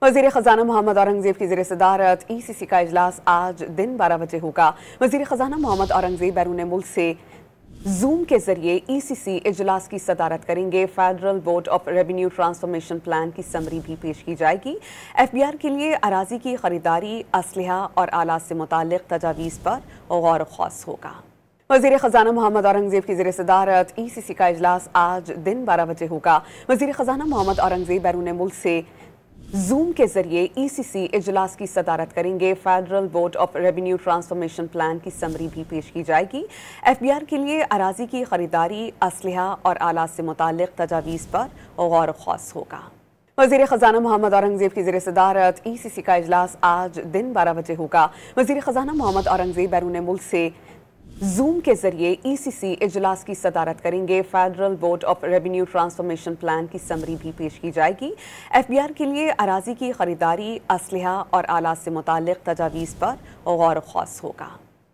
वज़ीर ख़ज़ाना मोहम्मद औरंगज़ेब की ज़ेर सदारत ECC का इजलास आज दिन 12 बजे होगा। वज़ीर ख़ज़ाना मोहम्मद औरंगज़ेब बैरून मुल्क से जूम के जरिए ECC इजलास की सदारत करेंगे। Federal board of revenue transformation plan की समरी भी पेश की जाएगी। FBR के लिए अराजी की खरीदारी, असलहा और आलात से मुताल्लिक़ तजावीज़ पर गौर ख़ास होगा। वज़ीर ख़ज़ाना मोहम्मद औरंगज़ेब की ज़ेर सदारत ECC का इजलास आज दिन 12 बजे होगा। वज़ीर ख़ज़ाना मोहम्मद औरंगज़ेब बैरून मुल्क से जूम के जरिए ECC इजलास की सदारत करेंगे। Federal board of revenue transformation plan की समरी भी पेश की जाएगी। FBR के लिए अराजी की खरीदारी, असलहा और आलात से मुताल्लिक़ तजावीज़ पर गौर ख़ास होगा। वज़ीर ख़ज़ाना मोहम्मद औरंगज़ेब की ज़ेर सदारत ECC का इजलास आज दिन 12 बजे होगा। वज़ीर ख़ज़ाना मोहम्मद औरंगज़ेब बैरून मुल्क से जूम के जरिए ECC इजलास की सदारत करेंगे। Federal board of revenue transformation plan की समरी भी पेश की जाएगी। FBR के लिए अराजी की खरीदारी, असलहा और आलात से मुताल्लिक़ तजावीज़ पर गौर ख़ास होगा।